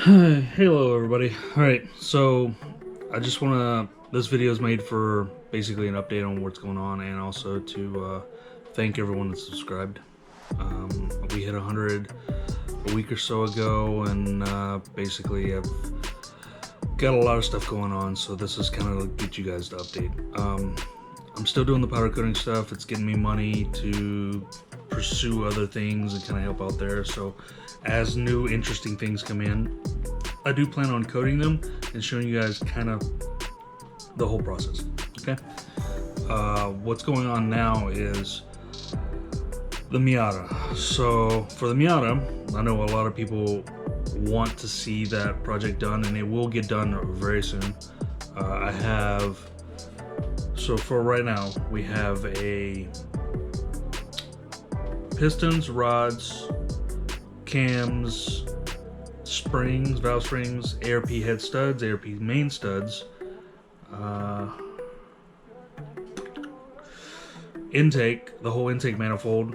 Hello everybody. Alright, so I just want to, this video is made for basically an update on what's going on and also to thank everyone that subscribed. We hit 100 a week or so ago, and basically I've got a lot of stuff going on, so this is kind of to get you guys to update. I'm still doing the powder coating stuff. It's getting me money to pursue other things and kind of help out there. So as new interesting things come in, I do plan on coding them and showing you guys kind of the whole process. Okay. What's going on now is the Miata. So for the Miata, I know a lot of people want to see that project done, and it will get done very soon. So for right now, we have a pistons, rods, cams, springs, valve springs, ARP head studs, ARP main studs, intake, the whole intake manifold.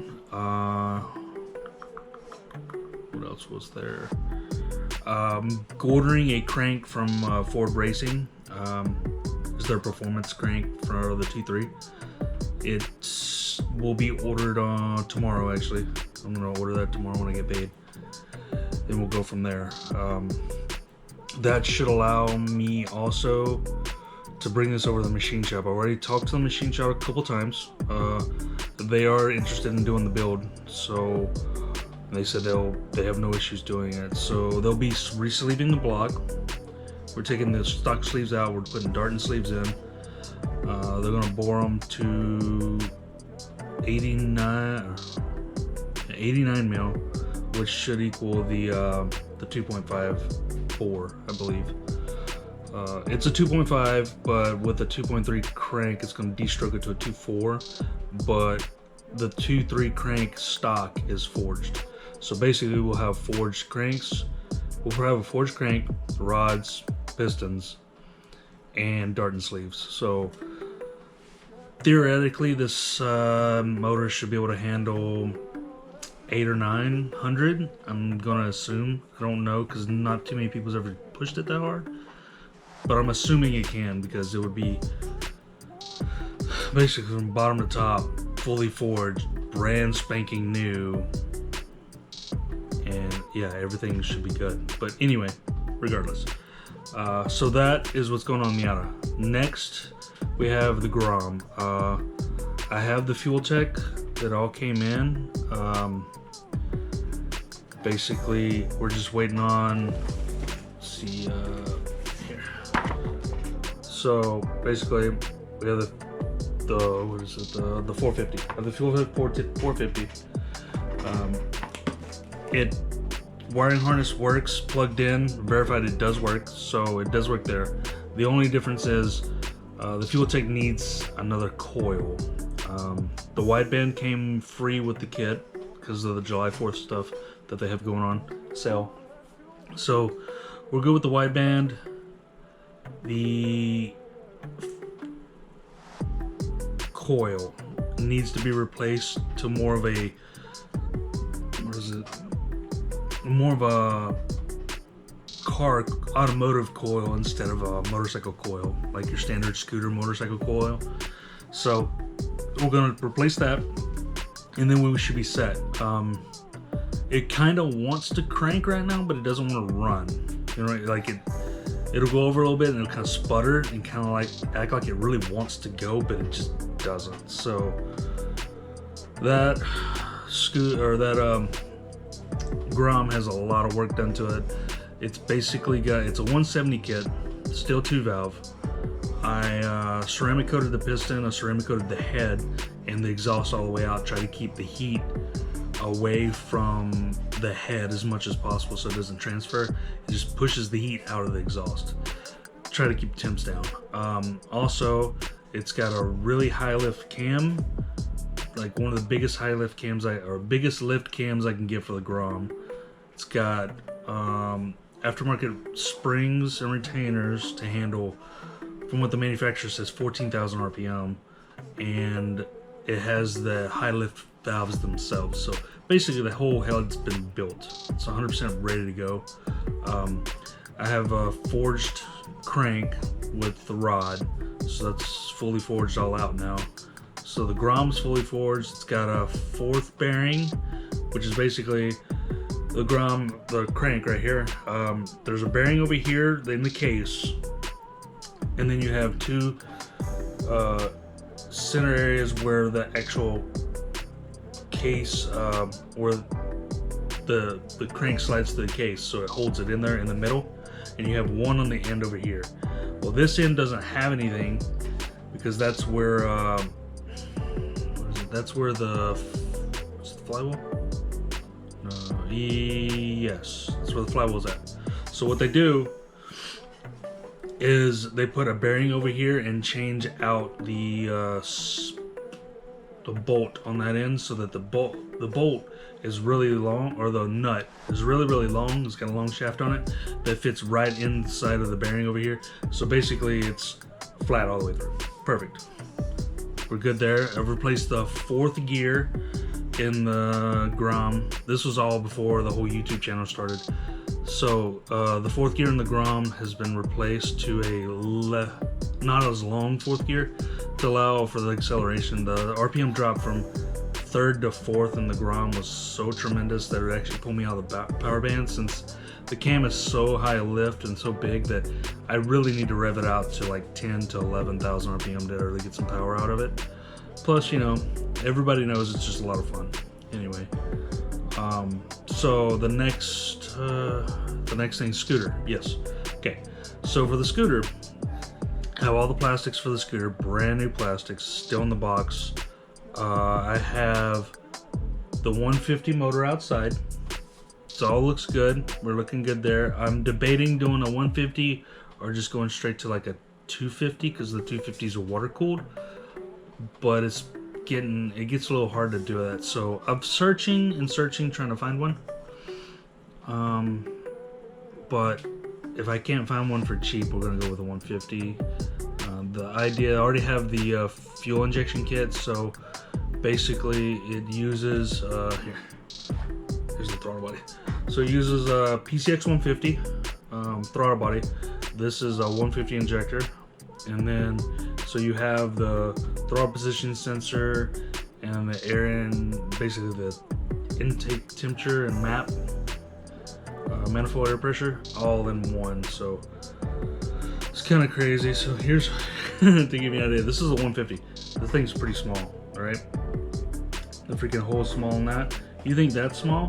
What else was there? Ordering a crank from Ford Racing. Is their performance crank for the T3. It will be ordered tomorrow. Actually, I'm gonna order that tomorrow when I get paid. Then we'll go from there. That should allow me also to bring this over to the machine shop. I already talked to the machine shop a couple times. They are interested in doing the build, so they said they have no issues doing it. So they'll be re-sleeving the block. We're taking the stock sleeves out. We're putting Darton sleeves in. They're gonna bore them to 89 mil, which should equal the 2.5 bore, I believe. It's a 2.5, but with a 2.3 crank, it's going to de-stroke it to a 2.4. But the 2.3 crank stock is forged. So basically, we'll have forged cranks. We'll have a forged crank, rods, pistons, and Darton sleeves. So theoretically, this motor should be able to handle 800 or 900. I'm gonna assume. I don't know because not too many people's ever pushed it that hard. But I'm assuming it can, because it would be basically from bottom to top, fully forged, brand spanking new, and yeah, everything should be good. But anyway, regardless. So that is what's going on in Miata. Next, we have the Grom. I have the fuel tech that all came in. Basically, we're just waiting on, let's see, here. So basically, we have the 450. I have the fuel tech 450. It wiring harness works, plugged in, verified it does work, so it does work there. The only difference is the fuel tech needs another coil. The wideband came free with the kit because of the July 4th stuff that they have going on sale. So we're good with the wideband. The coil needs to be replaced to more of a, more of a car automotive coil instead of a motorcycle coil, like your standard scooter motorcycle coil. So we're gonna replace that, and then we should be set. It kind of wants to crank right now, but it doesn't want to run. You know, like it'll go over a little bit and it'll kind of sputter and kind of like act like it really wants to go, but it just doesn't. So that Grom has a lot of work done to it. It's basically it's a 170 kit, still 2 valve. I ceramic coated the piston, I ceramic coated the head and the exhaust all the way out, try to keep the heat away from the head as much as possible so it doesn't transfer. It just pushes the heat out of the exhaust. Try to keep temps down. Also, it's got a really high lift cam, like one of the biggest high lift cams biggest lift cams I can get for the Grom. It's got aftermarket springs and retainers to handle, from what the manufacturer says, 14,000 RPM, and it has the high lift valves themselves. So basically the whole head's been built. It's 100% ready to go. I have a forged crank with the rod, so that's fully forged all out now. So the Grom's fully forged. It's got a fourth bearing, which is basically the Grom, the crank right here. There's a bearing over here in the case, and then you have two center areas where the actual case, where the crank slides to the case, so it holds it in there in the middle, and you have one on the end over here. Well, this end doesn't have anything because that's where that's where the flywheel. Yes, that's where the flywheel's at. So what they do is they put a bearing over here and change out the bolt on that end, so that the bolt is really long, or the nut is really long. It's got a long shaft on it that fits right inside of the bearing over here. So basically it's flat all the way through. Perfect. We're good there. I've replaced the fourth gear in the Grom. This was all before the whole YouTube channel started. So the fourth gear in the Grom has been replaced to a not as long fourth gear to allow for the acceleration. The RPM drop from third to fourth in the Grom was so tremendous that it actually pulled me out of the power band, since the cam is so high lift and so big that I really need to rev it out to like 10 to 11,000 RPM to really get some power out of it. Plus, you know, everybody knows it's just a lot of fun. Anyway, so the next thing, scooter. Yes. Okay. So for the scooter, I have all the plastics for the scooter, brand new plastics, still in the box. I have the 150 motor outside. So all looks good. We're looking good there. I'm debating doing a 150 or just going straight to like a 250, because the 250s are water cooled. But it gets a little hard to do that. So I'm searching, trying to find one. But if I can't find one for cheap, we're gonna go with a 150. The idea, I already have the fuel injection kit, so basically it uses here's the throttle body. So it uses a PCX 150 throttle body. This is a 150 injector, and then so you have the throttle position sensor and the air in, basically the intake temperature and map, manifold air pressure, all in one. So it's kind of crazy. So here's to give you an idea, this is a 150. The thing's pretty small, all right? The freaking hole is small in that. You think that's small?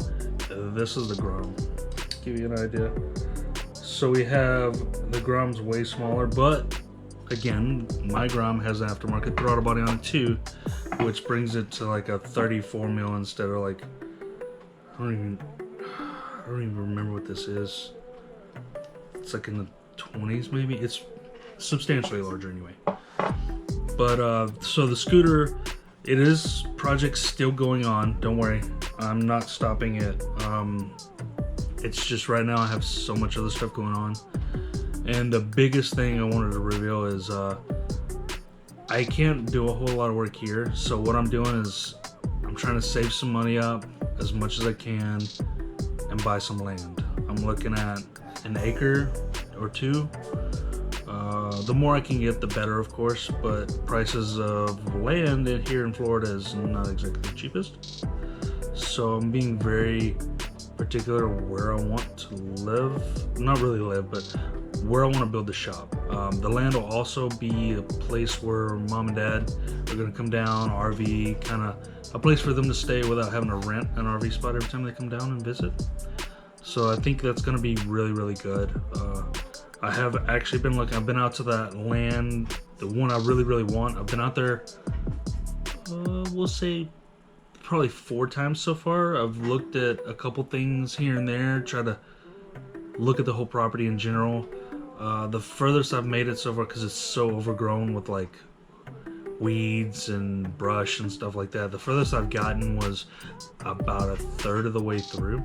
This is the Grom. Give you an idea. So we have the Grom's way smaller, but again, my Grom has an aftermarket throttle body on it too, which brings it to like a 34 mil instead of like, I don't even remember what this is. It's like in the 20s maybe. It's substantially larger anyway. But so the scooter, it is project still going on. Don't worry, I'm not stopping it. It's just right now I have so much other stuff going on. And the biggest thing I wanted to reveal is I can't do a whole lot of work here. So what I'm doing is I'm trying to save some money up as much as I can and buy some land. I'm looking at an acre or two. The more I can get, the better, of course, but prices of land here in Florida is not exactly the cheapest. So I'm being very particular where I want to live. Not really live, but where I want to build the shop. The land will also be a place where mom and dad are going to come down, RV, kind of a place for them to stay without having to rent an RV spot every time they come down and visit. So I think that's going to be really, really good. I have actually been looking, I've been out to that land, the one I really, really want. I've been out there, we'll say probably 4 times so far. I've looked at a couple things here and there, try to look at the whole property in general. The furthest I've made it so far, because it's so overgrown with like weeds and brush and stuff like that, the furthest I've gotten was about 1/3 of the way through.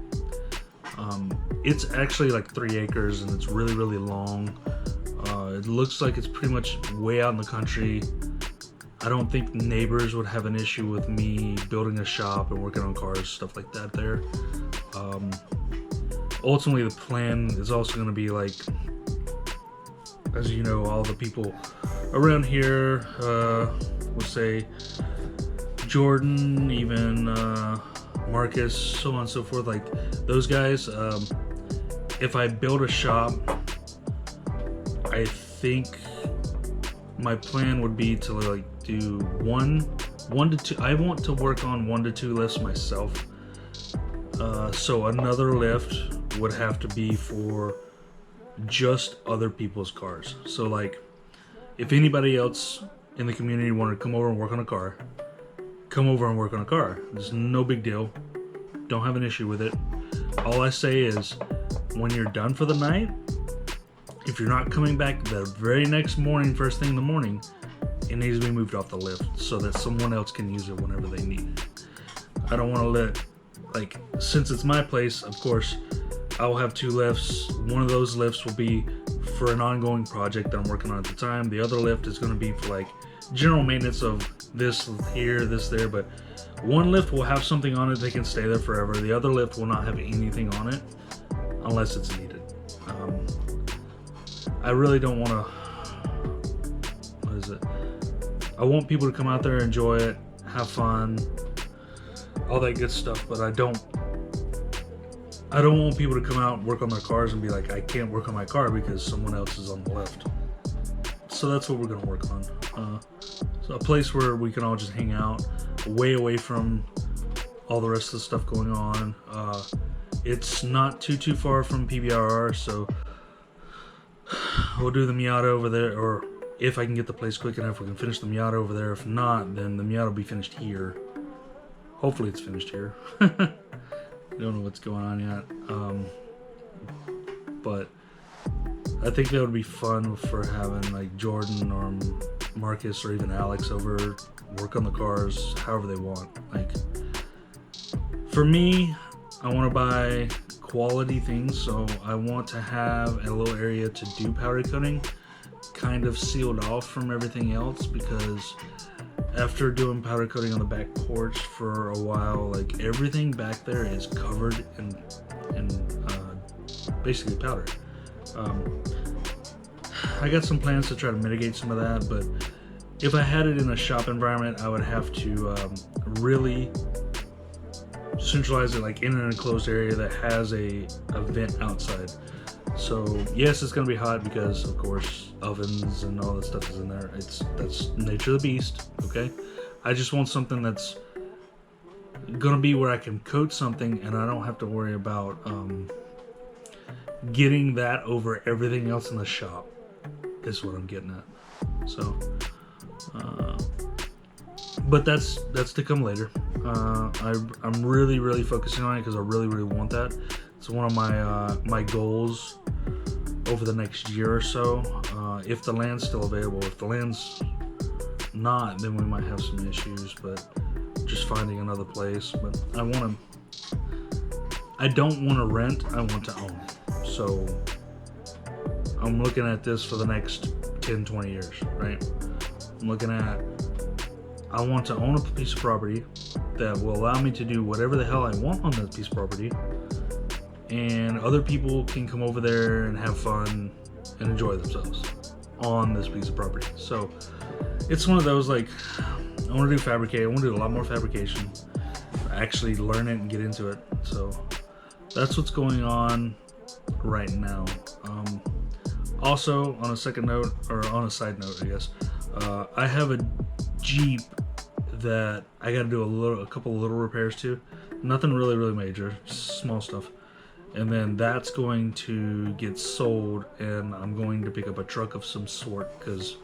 It's actually like 3 acres and it's really, really long. It looks like it's pretty much way out in the country. I don't think neighbors would have an issue with me building a shop and working on cars, stuff like that there. Ultimately, the plan is also going to be like, as you know, all the people around here, we'll say Jordan, even Marcus, so on and so forth, like those guys, if I build a shop, I think my plan would be to like do one to two. I want to work on 1 to 2 lifts myself. So another lift would have to be for just other people's cars. So like, if anybody else in the community wanted to come over and work on a car, come over and work on a car. It's no big deal. Don't have an issue with it. All I say is, when you're done for the night, if you're not coming back the very next morning, first thing in the morning, it needs to be moved off the lift so that someone else can use it whenever they need it. I don't want to let, like, since it's my place, of course, I'll have 2 lifts. One of those lifts will be for an ongoing project that I'm working on at the time. The other lift is going to be for like general maintenance of this here, this there, but one lift will have something on it that can stay there forever. The other lift will not have anything on it unless it's needed. I really don't want to, what is it? I want people to come out there, enjoy it, have fun, all that good stuff, but I don't want people to come out and work on their cars and be like, I can't work on my car because someone else is on the lift. So that's what we're going to work on. So a place where we can all just hang out, way away from all the rest of the stuff going on. It's not too far from PBRR, so we'll do the Miata over there, or if I can get the place quick enough, we can finish the Miata over there. If not, then the Miata will be finished here. Hopefully it's finished here. I don't know what's going on yet. But I think that would be fun for having like Jordan or Marcus or even Alex over, work on the cars however they want. Like, for me, I want to buy quality things, so I want to have a little area to do powder coating, kind of sealed off from everything else, because after doing powder coating on the back porch for a while, like everything back there is covered in basically powder. I got some plans to try to mitigate some of that, but if I had it in a shop environment, I would have to really centralize it like in an enclosed area that has a vent outside. So yes, it's gonna be hot because of course ovens and all that stuff is in there. That's nature of the beast. Okay, I just want something that's gonna be where I can coat something and I don't have to worry about getting that over everything else in the shop. Is what I'm getting at. So but that's to come later. I'm really focusing on it because I really want that. It's one of my goals over the next year or so. If the land's still available. If the land's not, then we might have some issues, but just finding another place. But I don't want to rent, I want to own. So I'm looking at this for the next 10-20 years, right? I'm looking at, I want to own a piece of property that will allow me to do whatever the hell I want on that piece of property, and other people can come over there and have fun and enjoy themselves on this piece of property. So it's one of those, like, I want to do fabricate. I want to do a lot more fabrication, actually learn it and get into it. So that's what's going on right now. Also, on a second note, or on a side note, I guess, I have a Jeep that I got to do a couple of little repairs to. Nothing really major, just small stuff. And then that's going to get sold, and I'm going to pick up a truck of some sort, because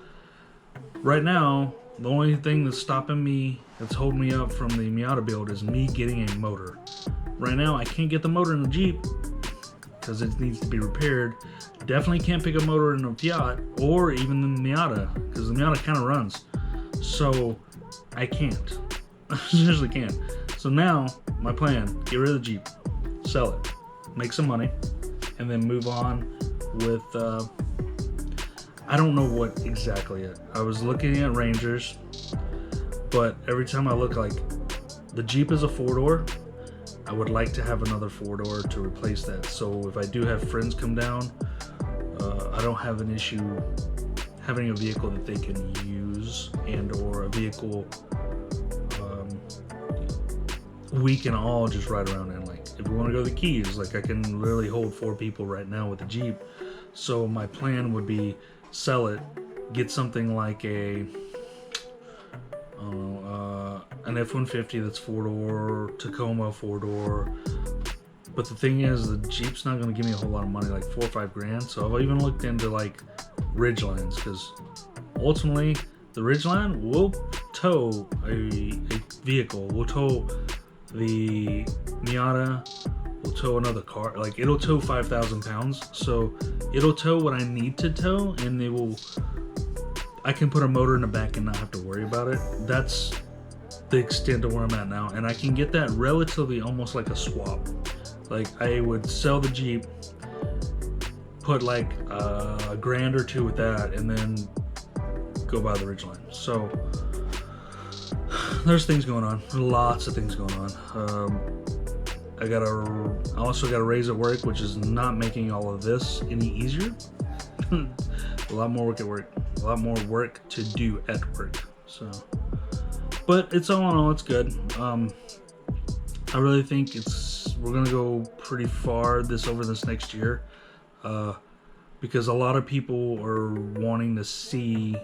right now the only thing that's stopping me, that's holding me up from the Miata build, is me getting a motor. Right now I can't get the motor in the Jeep because it needs to be repaired. Definitely can't pick a motor in a Fiat or even the Miata, because the Miata kind of runs. So I can't. I seriously can't. So now my plan: get rid of the Jeep, sell it, make some money, and then move on with I don't know what exactly yet. I was looking at Rangers. But every time I look, like, the Jeep is a 4-door. I would like to have another 4-door to replace that. So if I do have friends come down, I don't have an issue having a vehicle that they can use, and or a vehicle we can all just ride around in. Like, if we want to go to the Keys, like, I can literally hold 4 people right now with the Jeep. So my plan would be sell it, get something like a an F-150 that's 4-door, Tacoma 4-door. But the thing is, the Jeep's not going to give me a whole lot of money, like $4 or $5 grand. So I've even looked into like Ridgelines, because ultimately the Ridgeline will tow a vehicle. Will tow the Miata. Will tow another car. Like, it'll tow 5,000 pounds. So it'll tow what I need to tow, and I can put a motor in the back and not have to worry about it. That's the extent of where I'm at now, and I can get that relatively almost like a swap. Like, I would sell the Jeep, put like a grand or two with that, and then go buy the Ridgeline. So there's things going on, lots of things going on. I also got a raise at work, which is not making all of this any easier. A lot more work at work, a lot more work to do at work. So, but it's all in all, it's good. I really think we're gonna go pretty far over this next year, because a lot of people are wanting to see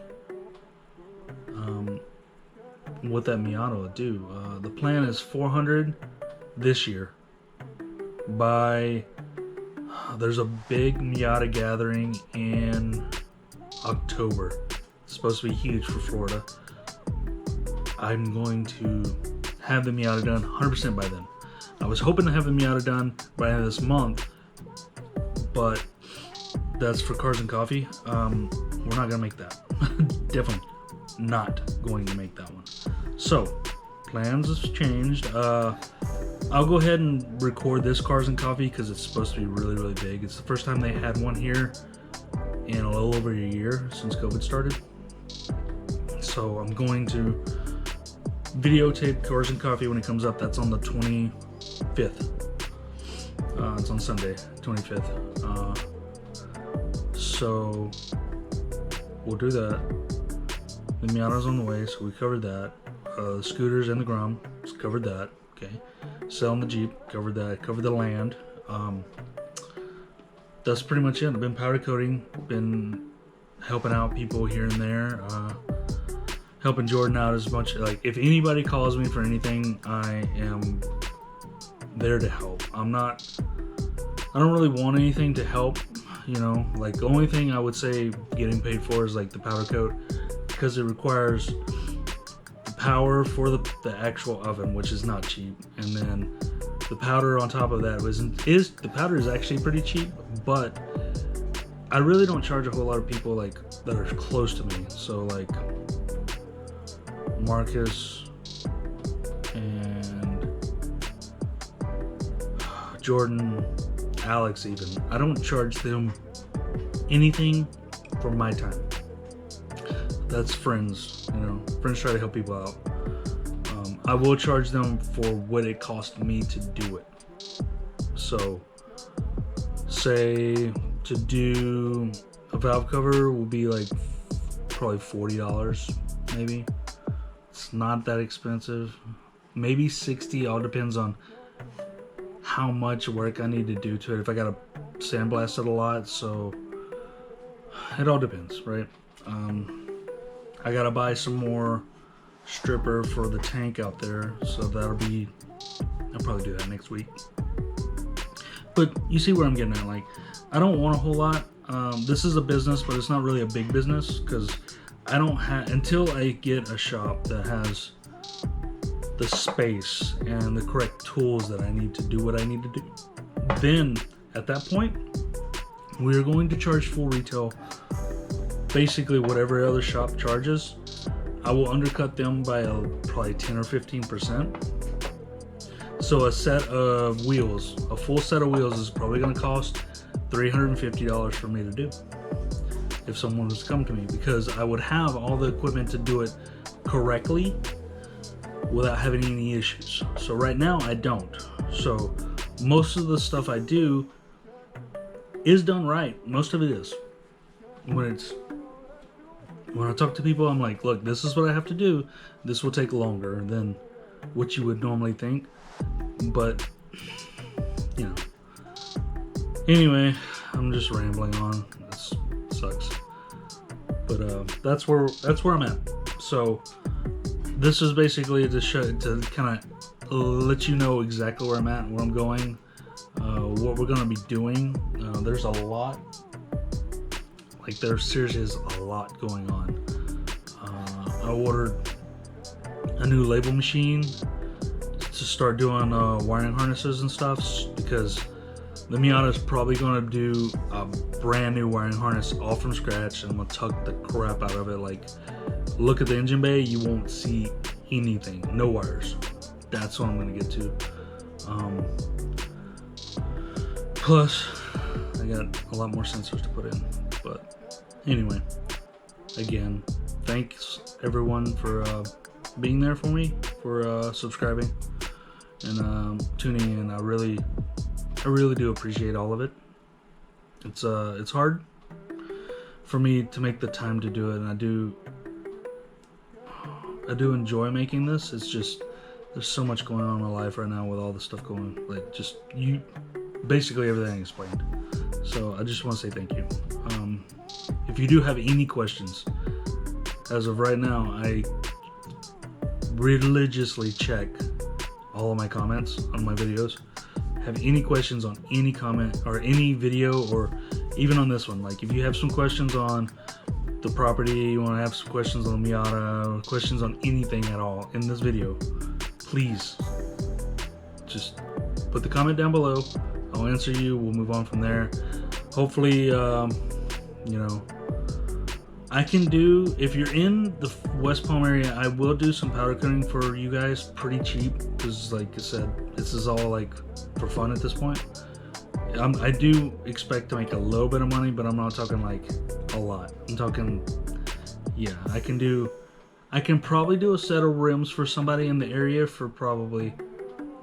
what that Miata will do. The plan is 400 this year. There's a big Miata gathering in October. It's supposed to be huge for Florida. I'm going to have the Miata done 100% by then. I was hoping to have the Miata done by the end of this month, but that's for Cars and Coffee. We're not gonna make that. Definitely not going to make that one. So, plans has changed. I'll go ahead and record this Cars and Coffee because it's supposed to be really, really big. It's the first time they had one here in a little over a year since COVID started. So I'm going to videotape Cars and Coffee when it comes up. That's on the 25th. It's on Sunday, 25th. So we'll do that. The Miata's on the way, so we covered that. The scooters and the Grom, covered that. Okay. Selling the Jeep, covered that. Covered the land. That's pretty much it. I've been powder coating, been helping out people here and there, helping Jordan out as much. Like, if anybody calls me for anything, I am there to help. I don't really want anything to help, you know. Like, the only thing I would say getting paid for is like the powder coat, because it requires the power for the actual oven, which is not cheap, and then the powder on top of that the powder is actually pretty cheap, but I really don't charge a whole lot of people like that are close to me. So like Marcus and Jordan, Alex even. I don't charge them anything for my time. That's friends, you know. Friends try to help people out. I will charge them for what it cost me to do it. So, say to do a valve cover will be like probably $40, maybe. It's not that expensive. Maybe $60. All depends on how much work I need to do to it. If I gotta sandblast it a lot, so it all depends, right? I gotta buy some more stripper for the tank out there, so I'll probably do that next week. But you see where I'm getting at. Like, I don't want a whole lot. This is a business, but it's not really a big business, because I don't have, until I get a shop that has the space and the correct tools that I need to do what I need to do, then at that point we're going to charge full retail, basically whatever other shop charges. I will undercut them by probably 10 or 15%. So a set of wheels, a full set of wheels, is probably going to cost $350 for me to do if someone was to come to me, because I would have all the equipment to do it correctly, without having any issues. So right now I don't. So most of the stuff I do is done right. Most of it is. When I talk to people, I'm like, look, this is what I have to do. This will take longer than what you would normally think. But, you know. Anyway, I'm just rambling on. This sucks. But that's where I'm at. So this is basically to kind of let you know exactly where I'm at, where I'm going, what we're gonna be doing. There's a lot. Like, there seriously is a lot going on. I ordered a new label machine to start doing wiring harnesses and stuff, because the Miata is probably going to do a brand new wiring harness all from scratch, and I'm going to tuck the crap out of it. Like, look at the engine bay, you won't see anything, no wires. That's what I'm going to get to. Plus, I got a lot more sensors to put in. But anyway, again, thanks everyone for being there for me, for subscribing and tuning in. I really do appreciate all of it. It's hard for me to make the time to do it, and I do enjoy making this. It's just there's so much going on in my life right now with all the stuff going, like, just basically everything explained. So I just want to say thank you. If you do have any questions, as of right now, I religiously check all of my comments on my videos. Have any questions on any comment or any video, or even on this one, like if you have some questions on the property, you want to have some questions on the Miata, or questions on anything at all in this video, please just put the comment down below. I'll answer you. We'll move on from there. Hopefully, you know, I can do, if you're in the West Palm area, I will do some powder coating for you guys pretty cheap, because like I said, this is all like for fun at this point. I do expect to make a little bit of money, but I'm not talking like a lot. I'm talking, yeah, I can probably do a set of rims for somebody in the area for probably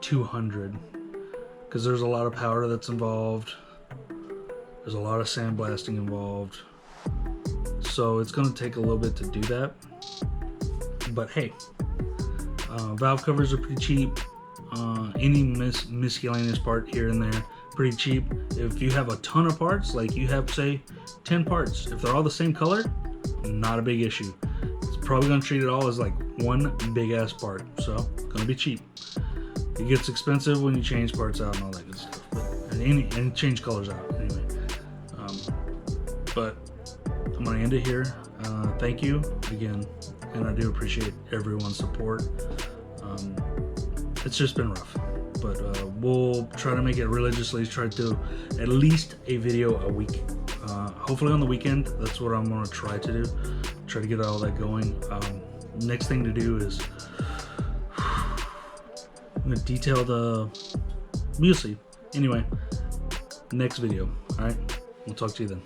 200, because there's a lot of powder that's involved. There's a lot of sandblasting involved. So it's going to take a little bit to do that. But hey, valve covers are pretty cheap. Any miscellaneous part here and there, pretty cheap. If you have a ton of parts, like you have, say, 10 parts, if they're all the same color, not a big issue. It's probably going to treat it all as like one big ass part. So it's going to be cheap. It gets expensive when you change parts out and all that good stuff. And change colors out anyway. But I'm going to end it here. Thank you again, and I do appreciate everyone's support. It's just been rough, but we'll try to make it religiously, try to do at least a video a week. Hopefully on the weekend. That's what I'm going to try to do. Try to get all that going. Next thing to do is I'm going to detail the, you'll see. Anyway, next video. All right, we'll talk to you then.